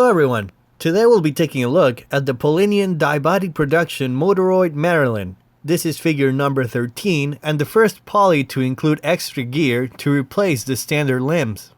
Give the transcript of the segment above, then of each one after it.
Hello everyone! Today we'll be taking a look at the Polynian die-body production Motoroid Marilyn. This is figure number 13 and the first poly to include extra gear to replace the standard limbs.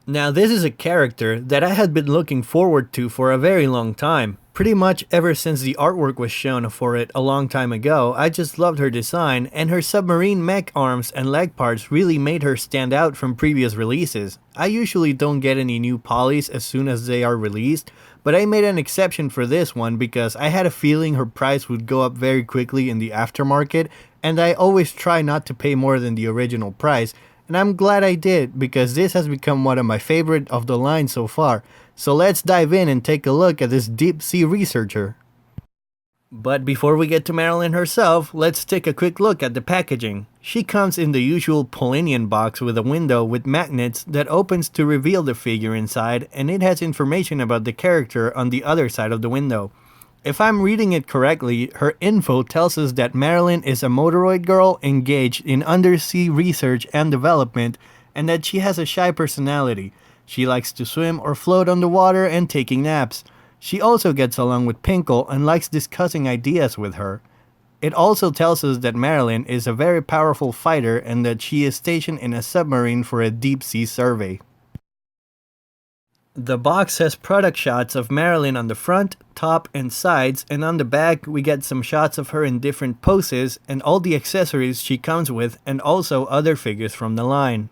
Now this is a character that I had been looking forward to for a very long time. Pretty much ever since the artwork was shown for it a long time ago, I just loved her design, and her submarine mech arms and leg parts really made her stand out from previous releases. I usually don't get any new polys as soon as they are released, but I made an exception for this one because I had a feeling her price would go up very quickly in the aftermarket, and I always try not to pay more than the original price, and I'm glad I did because this has become one of my favorite of the line so far. So let's dive in and take a look at this deep sea researcher. But before we get to Marilyn herself, let's take a quick look at the packaging. She comes in the usual Polynian box with a window with magnets that opens to reveal the figure inside, and it has information about the character on the other side of the window. If I'm reading it correctly, her info tells us that Marilyn is a Motoroid girl engaged in undersea research and development, and that she has a shy personality. She likes to swim or float on the water and taking naps. She also gets along with Pinkle and likes discussing ideas with her. It also tells us that Marilyn is a very powerful fighter and that she is stationed in a submarine for a deep sea survey. The box has product shots of Marilyn on the front, top, and sides, and on the back we get some shots of her in different poses and all the accessories she comes with, and also other figures from the line.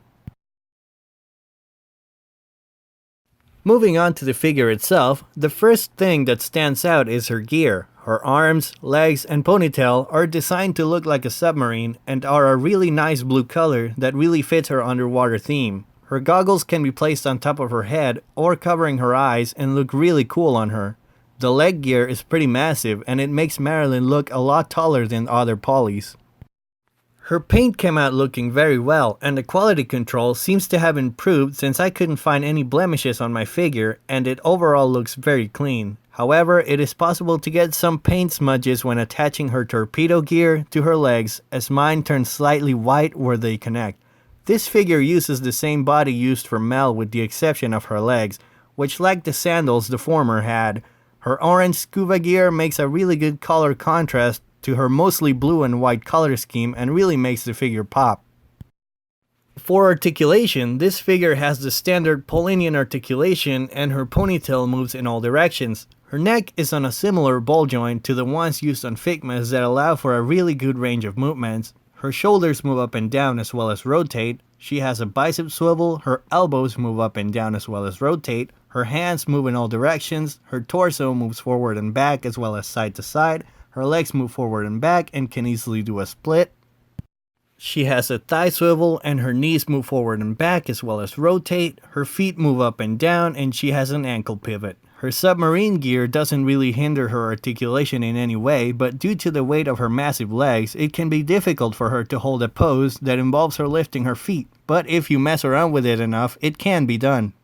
Moving on to the figure itself, the first thing that stands out is her gear. Her arms, legs, and ponytail are designed to look like a submarine and are a really nice blue color that really fits her underwater theme. Her goggles can be placed on top of her head or covering her eyes and look really cool on her. The leg gear is pretty massive and it makes Marilyn look a lot taller than other polys. Her paint came out looking very well, and the quality control seems to have improved since I couldn't find any blemishes on my figure, and it overall looks very clean. However, it is possible to get some paint smudges when attaching her torpedo gear to her legs, as mine turns slightly white where they connect. This figure uses the same body used for Mel with the exception of her legs, which like the sandals the former had. Her orange scuba gear makes a really good color contrast to her mostly blue and white color scheme and really makes the figure pop. For articulation, this figure has the standard Polynian articulation and her ponytail moves in all directions. Her neck is on a similar ball joint to the ones used on Figmas that allow for a really good range of movements. Her shoulders move up and down as well as rotate. She has a bicep swivel, her elbows move up and down as well as rotate. Her hands move in all directions. Her torso moves forward and back as well as side to side. Her legs move forward and back and can easily do a split. She has a thigh swivel and her knees move forward and back as well as rotate. Her feet move up and down and she has an ankle pivot. Her submarine gear doesn't really hinder her articulation in any way, but due to the weight of her massive legs, it can be difficult for her to hold a pose that involves her lifting her feet. But if you mess around with it enough, it can be done.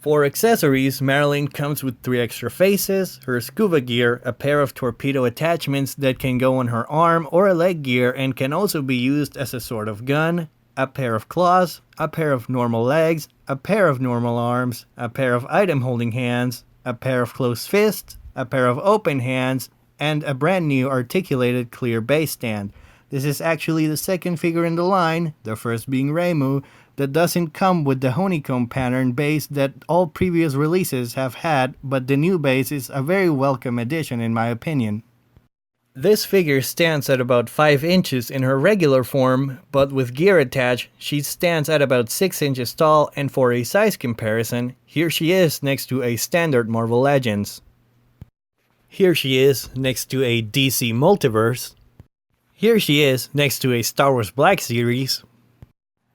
For accessories, Marilyn comes with 3 extra faces, her scuba gear, a pair of torpedo attachments that can go on her arm or a leg gear and can also be used as a sort of gun, a pair of claws, a pair of normal legs, a pair of normal arms, a pair of item holding hands, a pair of closed fists, a pair of open hands, and a brand new articulated clear base stand. This is actually the second figure in the line, the first being Reimu, that doesn't come with the honeycomb pattern base that all previous releases have had, but the new base is a very welcome addition in my opinion. This figure stands at about 5 inches in her regular form, but with gear attached, she stands at about 6 inches tall, and for a size comparison, here she is next to a standard Marvel Legends. Here she is next to a DC Multiverse. Here she is next to a Star Wars Black Series.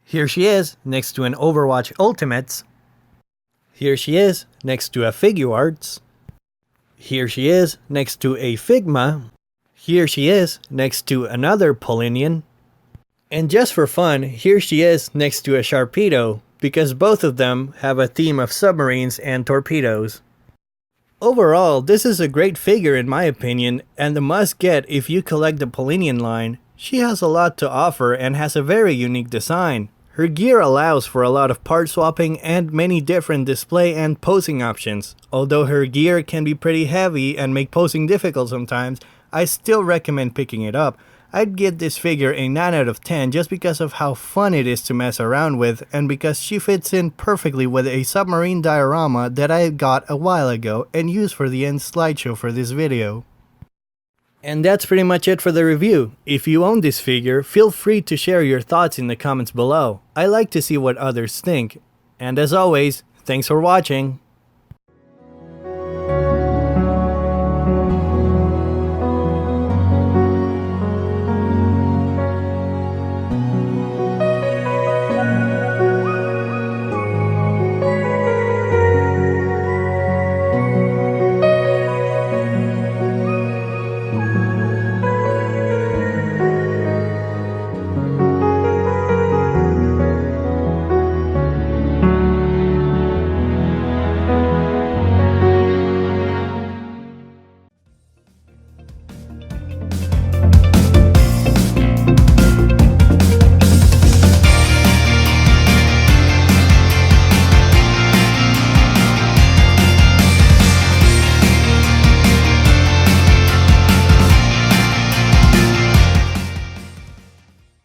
Here she is next to an Overwatch Ultimates. Here she is next to a Figuarts. Here she is next to a Figma. Here she is next to another Polynian. And just for fun, here she is next to a Sharpedo, because both of them have a theme of submarines and torpedoes. Overall, this is a great figure in my opinion, and a must get if you collect the Polynian line. She has a lot to offer and has a very unique design. Her gear allows for a lot of part swapping and many different display and posing options. Although her gear can be pretty heavy and make posing difficult sometimes, I still recommend picking it up. I'd give this figure a 9 out of 10 just because of how fun it is to mess around with and because she fits in perfectly with a submarine diorama that I got a while ago and used for the end slideshow for this video. And that's pretty much it for the review. If you own this figure, feel free to share your thoughts in the comments below. I like to see what others think. And as always, thanks for watching.